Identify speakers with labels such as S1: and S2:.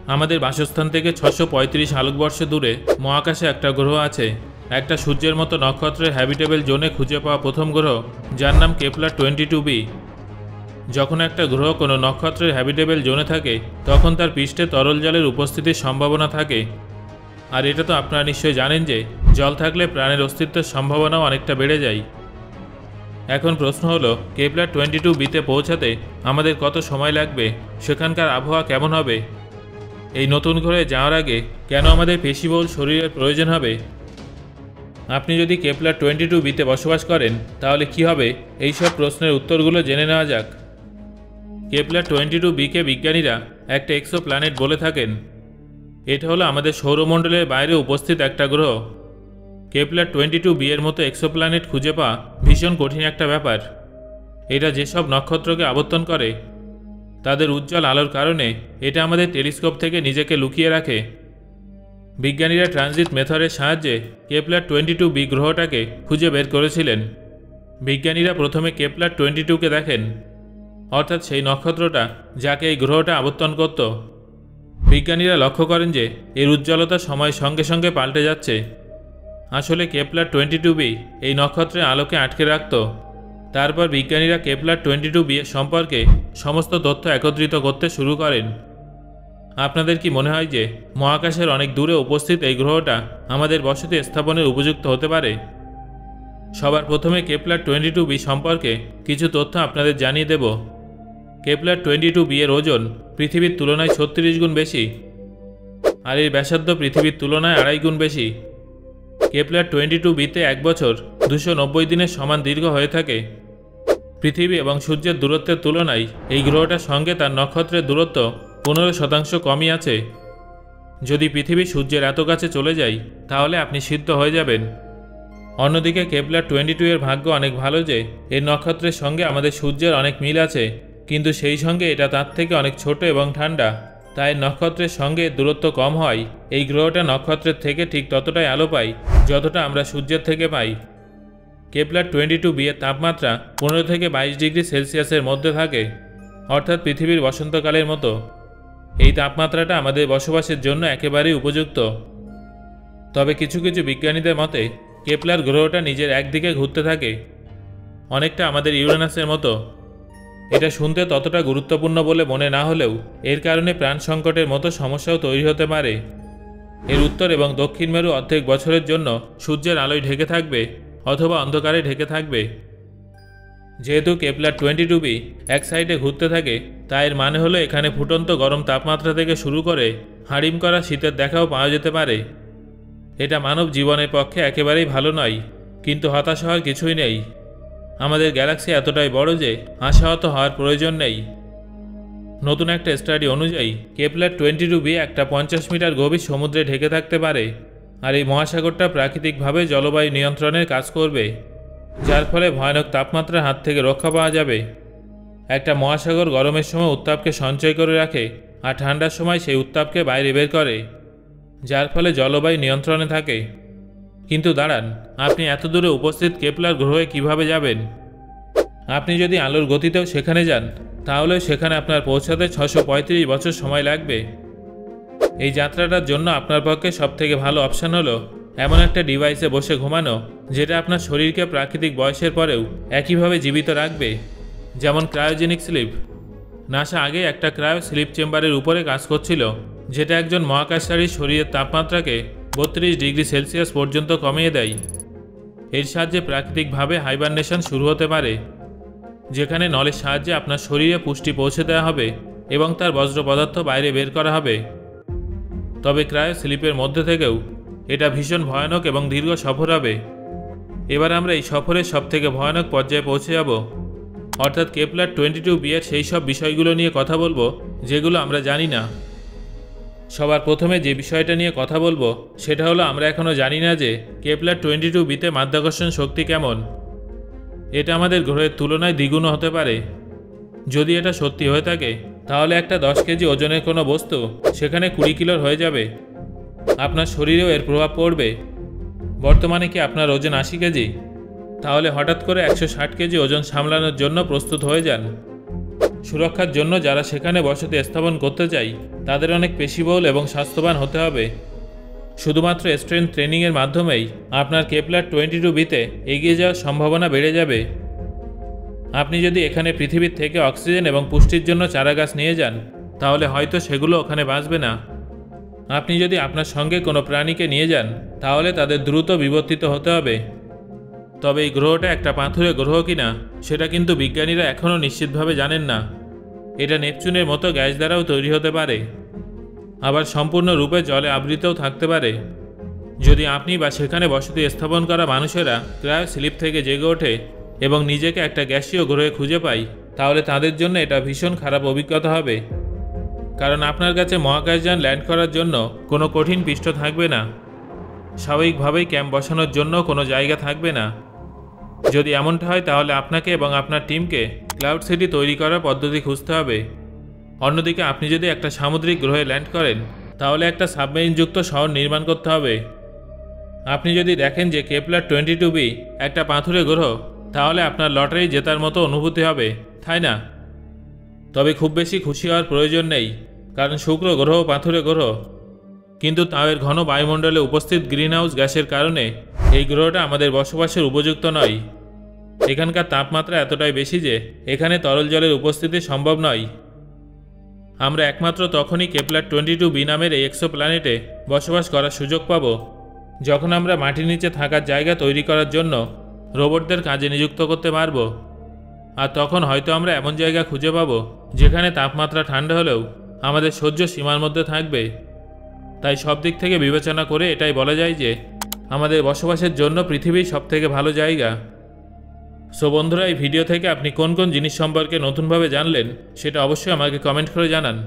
S1: আমাদের বাসস্থান থেকে 635 আলোকবর্ষ দূরে মহাকাশে একটা গ্রহ আছে, একটা সূর্যের মতো নক্ষত্রের হ্যাবিটেবল জোনে খুঁজে পাওয়া প্রথম গ্রহ, যার নাম Kepler-22b। যখন একটা গ্রহ কোনো নক্ষত্রের হ্যাবিটেবল জোনে থাকে তখন তার পৃষ্ঠে তরল জলের উপস্থিতির সম্ভাবনা থাকে। আর এটা তো আপনারা নিশ্চয়ই জানেন যে জল থাকলে প্রাণের অস্তিত্বের সম্ভাবনাও অনেকটা বেড়ে যায়। এখন প্রশ্ন হলো, Kepler-22bতে পৌঁছাতে আমাদের কত সময় লাগবে, সেখানকার আবহাওয়া কেমন হবে, এই নতুন গ্রহে যাওয়ার আগে কেন আমাদের পেশিবহুল শরীরের প্রয়োজন হবে, আপনি যদি Kepler-22bতে বসবাস করেন তাহলে কি হবে, এইসব প্রশ্নের উত্তরগুলো জেনে নেওয়া যাক। Kepler-22bকে বিজ্ঞানীরা একটা এক্সোপ্ল্যানেট বলে থাকেন। এটা হলো আমাদের সৌরমণ্ডলের বাইরে উপস্থিত একটা গ্রহ। Kepler-22b এর মতো এক্সোপ্ল্যানেট খুঁজে পাওয়া ভীষণ কঠিন একটা ব্যাপার। এটা যেসব নক্ষত্রকে আবর্তন করে তাদের উজ্জ্বল আলোর কারণে এটা আমাদের টেলিস্কোপ থেকে নিজেকে লুকিয়ে রাখে। বিজ্ঞানীরা ট্রানজিট মেথডের সাহায্যে Kepler-22b গ্রহটাকে খুঁজে বের করেছিলেন। বিজ্ঞানীরা প্রথমে Kepler-22কে দেখেন, অর্থাৎ সেই নক্ষত্রটা যাকে এই গ্রহটা আবর্তন করত। বিজ্ঞানীরা লক্ষ্য করেন যে এর উজ্জ্বলতা সময়ের সঙ্গে সঙ্গে পাল্টে যাচ্ছে। আসলে Kepler-22b এই নক্ষত্রের আলোকে আটকে রাখত। তারপর বিজ্ঞানীরা Kepler-22b এর সম্পর্কে সমস্ত তথ্য একত্রিত করতে শুরু করেন। আপনাদের কি মনে হয় যে মহাকাশের অনেক দূরে উপস্থিত এই গ্রহটা আমাদের বসতি স্থাপনের উপযুক্ত হতে পারে? সবার প্রথমে Kepler-22b সম্পর্কে কিছু তথ্য আপনাদের জানিয়ে দেব। Kepler-22b এর ওজন পৃথিবীর তুলনায় 36 গুণ বেশি, আর এর ব্যাসার্ধ পৃথিবীর তুলনায় 2.5 গুণ বেশি। Kepler-22bতে এক বছর 290 দিনের সমান দীর্ঘ হয়ে থাকে। পৃথিবী এবং সূর্যের দূরত্বের তুলনায় এই গ্রহটার সঙ্গে তার নক্ষত্রের দূরত্ব 15% কমই আছে। যদি পৃথিবী সূর্যের এত কাছে চলে যায় তাহলে আপনি সিদ্ধ হয়ে যাবেন। অন্যদিকে Kepler-22 এর ভাগ্য অনেক ভালো যে এর নক্ষত্রের সঙ্গে আমাদের সূর্যের অনেক মিল আছে, কিন্তু সেই সঙ্গে এটা তার থেকে অনেক ছোট এবং ঠান্ডা। তাই নক্ষত্রের সঙ্গে দূরত্ব কম হয় এই গ্রহটা নক্ষত্রের থেকে ঠিক ততটাই আলো পায় যতটা আমরা সূর্যের থেকে পাই। Kepler-22b এর তাপমাত্রা 15 থেকে 22 ডিগ্রি সেলসিয়াসের মধ্যে থাকে, অর্থাৎ পৃথিবীর বসন্তকালের মতো। এই তাপমাত্রাটা আমাদের বসবাসের জন্য একেবারেই উপযুক্ত। তবে কিছু কিছু বিজ্ঞানীদের মতে কেপলার গ্রহটা নিজের একদিকে ঘুরতে থাকে, অনেকটা আমাদের ইউরেনাসের মতো। এটা শুনতে ততটা গুরুত্বপূর্ণ বলে মনে না হলেও এর কারণে প্রাণ সংকটের মতো সমস্যাও তৈরি হতে পারে। এর উত্তর এবং দক্ষিণ মেরু অর্ধেক বছরের জন্য সূর্যের আলোয় ঢেকে থাকবে অথবা অন্ধকারে ঢেকে থাকবে। যেহেতু Kepler-22b এক সাইডে ঘুরতে থাকে, তাই এর মানে হলো এখানে ফুটন্ত গরম তাপমাত্রা থেকে শুরু করে হাড়িম করা শীতের দেখাও পাওয়া যেতে পারে। এটা মানব জীবনের পক্ষে একেবারেই ভালো নয়, কিন্তু হতাশ হওয়ার কিছুই নেই। আমাদের গ্যালাক্সি এতটাই বড় যে আশাহত হওয়ার প্রয়োজন নেই। নতুন একটা স্টাডি অনুযায়ী Kepler-22b একটা 50 মিটার গভীর সমুদ্রে ঢেকে থাকতে পারে, আর এই মহাসাগরটা প্রাকৃতিকভাবে জলবায়ু নিয়ন্ত্রণের কাজ করবে, যার ফলে ভয়ানক তাপমাত্রার হাত থেকে রক্ষা পাওয়া যাবে। একটা মহাসাগর গরমের সময় উত্তাপকে সঞ্চয় করে রাখে আর ঠান্ডার সময় সেই উত্তাপকে বাইরে বের করে, যার ফলে জলবায়ু নিয়ন্ত্রণে থাকে। কিন্তু দাঁড়ান, আপনি এত দূরে উপস্থিত কেপলার গ্রহে কিভাবে যাবেন? আপনি যদি আলোর গতিতেও সেখানে যান তাহলেও সেখানে আপনার পৌঁছাতে 635 বছর সময় লাগবে। এই যাত্রাটার জন্য আপনার পক্ষে সবথেকে ভালো অপশান হলো এমন একটা ডিভাইসে বসে ঘুমানো, যেটা আপনার শরীরকে প্রাকৃতিক বয়সের পরেও একইভাবে জীবিত রাখবে, যেমন ক্রায়োজেনিক স্লিপ। নাসা আগে একটা ক্রায়ো স্লিপ চেম্বারের উপরে কাজ করছিল, যেটা একজন মহাকাশচারীর শরীরের তাপমাত্রাকে 32 ডিগ্রি সেলসিয়াস পর্যন্ত কমিয়ে দেয়। এর সাহায্যে প্রাকৃতিকভাবে হাইবারনেশন শুরু হতে পারে, যেখানে নলের সাহায্যে আপনার শরীরে পুষ্টি পৌঁছে দেওয়া হবে এবং তার বজ্র পদার্থ বাইরে বের করা হবে। তবে ক্রায়ো স্লিপের মধ্যে থেকেও এটা ভীষণ ভয়ানক এবং দীর্ঘ সফর হবে। এবার আমরা এই সফরের সবথেকে ভয়ানক পর্যায়ে পৌঁছে যাব, অর্থাৎ Kepler-22b এর সেই সব বিষয়গুলো নিয়ে কথা বলবো যেগুলো আমরা জানি না। সবার প্রথমে যে বিষয়টা নিয়ে কথা বলবো সেটা হলো, আমরা এখনও জানি না যে Kepler-22bতে মাধ্যাকর্ষণ শক্তি কেমন। এটা আমাদের গ্রহের তুলনায় দ্বিগুণ হতে পারে। যদি এটা সত্যি হয়ে থাকে তাহলে একটা 10 কেজি ওজনের কোনো বস্তু সেখানে 20 কিলোর হয়ে যাবে। আপনার শরীরেও এর প্রভাব পড়বে। বর্তমানে কি আপনার ওজন 80 কেজি? তাহলে হঠাৎ করে 160 কেজি ওজন সামলানোর জন্য প্রস্তুত হয়ে যান। সুরক্ষার জন্য যারা সেখানে বসতি স্থাপন করতে চায় তাদের অনেক পেশিবহুল এবং স্বাস্থ্যবান হতে হবে। শুধুমাত্র স্ট্রেংথ ট্রেনিংয়ের মাধ্যমেই আপনার কেপলার 22b-তে এগিয়ে যাওয়ার সম্ভাবনা বেড়ে যাবে। আপনি যদি এখানে পৃথিবীর থেকে অক্সিজেন এবং পুষ্টির জন্য চারাগাছ নিয়ে যান তাহলে হয়তো সেগুলো ওখানে বাঁচবে না। আপনি যদি আপনার সঙ্গে কোনো প্রাণীকে নিয়ে যান তাহলে তাদের দ্রুত বিবর্তিত হতে হবে। তবে এই গ্রহটা একটা পাথুরে গ্রহ কিনা সেটা কিন্তু বিজ্ঞানীরা এখনও নিশ্চিতভাবে জানেন না। এটা নেপচুনের মতো গ্যাস দ্বারাও তৈরি হতে পারে, আবার সম্পূর্ণরূপে জলে আবৃতও থাকতে পারে। যদি আপনি বা সেখানে বসতি স্থাপন করা মানুষেরা ক্রায়ো স্লিপ থেকে জেগে ওঠে এবং নিজেকে একটা গ্যাসীয় গ্রহে খুঁজে পায় তাহলে তাদের জন্য এটা ভীষণ খারাপ অভিজ্ঞতা হবে, কারণ আপনার কাছে মহাকাশযান ল্যান্ড করার জন্য কোনো কঠিন পৃষ্ঠ থাকবে না। স্বাভাবিকভাবেই ক্যাম্প বসানোর জন্য কোনো জায়গা থাকবে না। যদি এমনটা হয় তাহলে আপনাকে এবং আপনার টিমকে ক্লাউড সিটি তৈরি করার পদ্ধতি খুঁজতে হবে। অন্যদিকে আপনি যদি একটা সামুদ্রিক গ্রহে ল্যান্ড করেন তাহলে একটা সাবমেরিনযুক্ত শহর নির্মাণ করতে হবে। আপনি যদি দেখেন যে কেপলার 22b একটা পাথুরে গ্রহ তাহলে আপনার লটারি জেতার মতো অনুভূতি হবে, তাই না? তবে খুব বেশি খুশি হওয়ার প্রয়োজন নেই, কারণ শুক্র গ্রহ পাথুরে গ্রহ, কিন্তু তাও এর ঘন বায়ুমণ্ডলে উপস্থিত গ্রিনহাউস গ্যাসের কারণে এই গ্রহটা আমাদের বসবাসের উপযুক্ত নয়। এখানকার তাপমাত্রা এতটাই বেশি যে এখানে তরল জলের উপস্থিতি সম্ভব নয়। আমরা একমাত্র তখনই কেপলার 22b নামের এই এক্সোপ্ল্যানেটে বসবাস করার সুযোগ পাব যখন আমরা মাটির নিচে থাকার জায়গা তৈরি করার জন্য রোবটদের কাজে নিযুক্ত করতে পারব। আর তখন হয়তো আমরা এমন জায়গা খুঁজে পাব যেখানে তাপমাত্রা ঠান্ডা হলেও আমাদের সহ্য সীমার মধ্যে থাকবে। তাই সব দিক থেকে বিবেচনা করে এটাই বলা যায় যে আমাদের বসবাসের জন্য পৃথিবীর সবথেকে ভালো জায়গা। সো বন্ধুরা, এই ভিডিও থেকে আপনি কোন কোন জিনিস সম্পর্কে নতুনভাবে জানলেন সেটা অবশ্যই আমাকে কমেন্ট করে জানান।